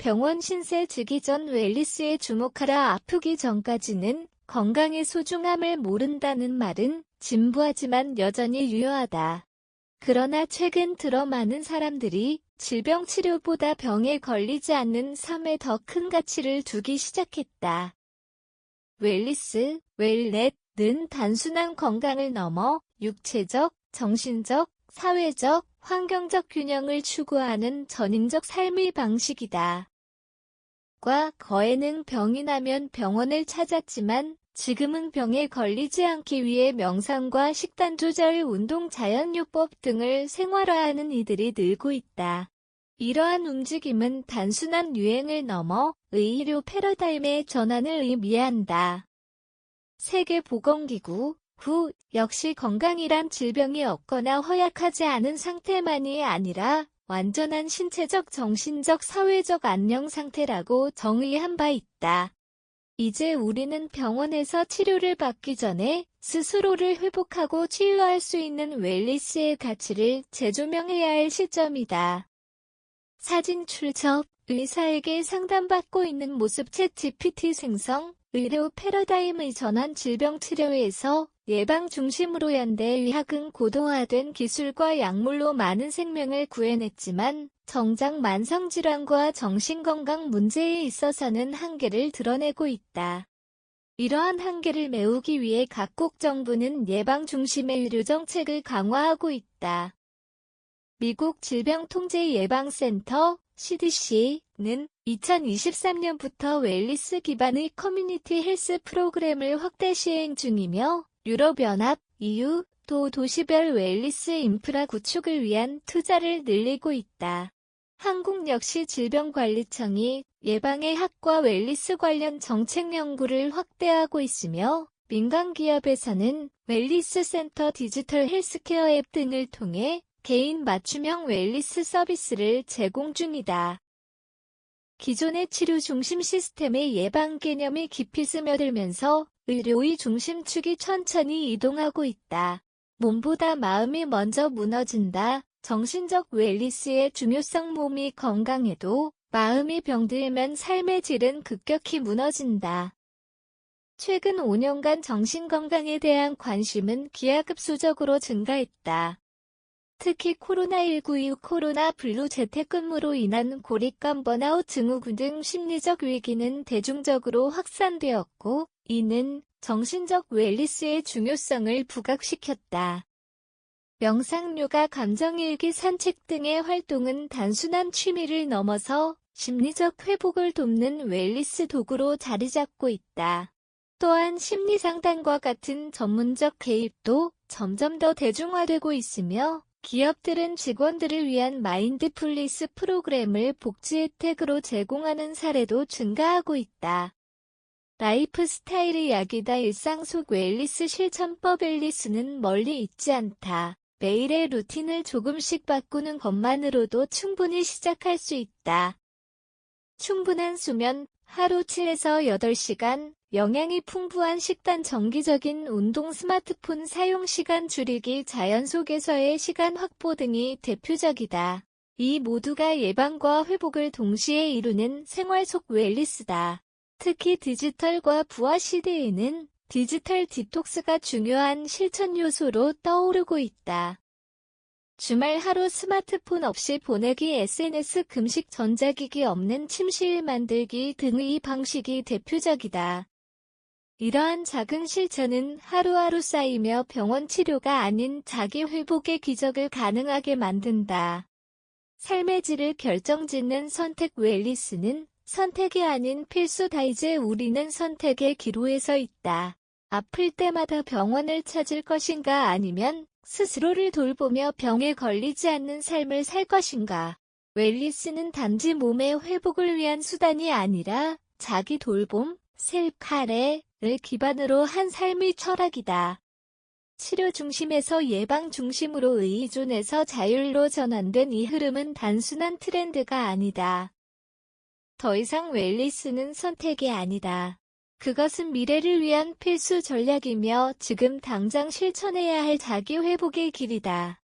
병원 신세 지기 전 웰리스에 주목하라. 아프기 전까지는 건강의 소중함을 모른다는 말은 진부하지만 여전히 유효하다. 그러나 최근 들어 많은 사람들이 질병 치료보다 병에 걸리지 않는 삶에 더 큰 가치를 두기 시작했다. 웰리스, 웰넷은 단순한 건강을 넘어 육체적, 정신적, 사회적, 환경적 균형을 추구하는 전인적 삶의 방식이다. 과 거에는 병이 나면 병원을 찾았지만 지금은 병에 걸리지 않기 위해 명상과 식단 조절, 운동, 자연요법 등을 생활화하는 이들이 늘고 있다. 이러한 움직임은 단순한 유행을 넘어 의료 패러다임의 전환을 의미한다. 세계보건기구 WHO 역시 건강이란 질병이 없거나 허약하지 않은 상태만이 아니라 완전한 신체적, 정신적, 사회적 안녕 상태라고 정의한 바 있다. 이제 우리는 병원에서 치료를 받기 전에 스스로를 회복하고 치유할 수 있는 웰리스의 가치를 재조명해야 할 시점이다. 사진 출처, 의사에게 상담받고 있는 모습. 챗GPT 생성, 의료 패러다임의 전환. 질병 치료에서 예방 중심으로 현대의학은 고도화된 기술과 약물로 많은 생명을 구해냈지만 정작 만성질환과 정신건강 문제에 있어서는 한계를 드러내고 있다. 이러한 한계를 메우기 위해 각국 정부는 예방 중심의 의료 정책을 강화하고 있다. 미국 질병통제예방센터 CDC는 2023년부터 웰리스 기반의 커뮤니티 헬스 프로그램을 확대 시행 중이며 유럽연합, EU도 도시별 웰리스 인프라 구축을 위한 투자를 늘리고 있다. 한국 역시 질병관리청이 예방의 학과 웰리스 관련 정책 연구를 확대하고 있으며 민간기업에서는 웰리스 센터, 디지털 헬스케어 앱 등을 통해 개인 맞춤형 웰리스 서비스를 제공 중이다. 기존의 치료 중심 시스템의 예방 개념이 깊이 스며들면서 의료의 중심축이 천천히 이동하고 있다. 몸보다 마음이 먼저 무너진다. 정신적 웰리스의 중요성. 몸이 건강해도 마음이 병들면 삶의 질은 급격히 무너진다. 최근 5년간 정신건강에 대한 관심은 기하급수적으로 증가했다. 특히 코로나19 이후 코로나 블루, 재택근무로 인한 고립감, 번아웃, 증후군 등 심리적 위기는 대중적으로 확산되었고 이는 정신적 웰리스의 중요성을 부각시켰다. 명상, 요가, 감정일기, 산책 등의 활동은 단순한 취미를 넘어서 심리적 회복을 돕는 웰리스 도구로 자리잡고 있다. 또한 심리상담과 같은 전문적 개입도 점점 더 대중화되고 있으며 기업들은 직원들을 위한 마인드풀니스 프로그램을 복지 혜택으로 제공하는 사례도 증가하고 있다. 라이프 스타일의 약이다. 일상 속 웰리스 실천법. 웰리스는 멀리 있지 않다. 매일의 루틴을 조금씩 바꾸는 것만으로도 충분히 시작할 수 있다. 충분한 수면, 하루 7에서 8시간, 영양이 풍부한 식단, 정기적인 운동, 스마트폰 사용 시간 줄이기, 자연 속에서의 시간 확보 등이 대표적이다. 이 모두가 예방과 회복을 동시에 이루는 생활 속 웰리스다. 특히 디지털과 부화 시대에는 디지털 디톡스가 중요한 실천 요소로 떠오르고 있다. 주말 하루 스마트폰 없이 보내기, SNS 금식, 전자기기 없는 침실 만들기 등의 방식이 대표적이다. 이러한 작은 실천은 하루하루 쌓이며 병원 치료가 아닌 자기 회복의 기적을 가능하게 만든다. 삶의 질을 결정짓는 선택. 웰리스는 선택이 아닌 필수다. 이제 우리는 선택의 기로에 서 있다. 아플 때마다 병원을 찾을 것인가, 아니면 스스로를 돌보며 병에 걸리지 않는 삶을 살 것인가. 웰리스는 단지 몸의 회복을 위한 수단이 아니라 자기 돌봄, 셀프케어를 기반으로 한 삶의 철학이다. 치료 중심에서 예방 중심으로, 의존에서 자율로 전환된 이 흐름은 단순한 트렌드가 아니다. 더 이상 웰리스는 선택이 아니다. 그것은 미래를 위한 필수 전략이며 지금 당장 실천해야 할 자기 회복의 길이다.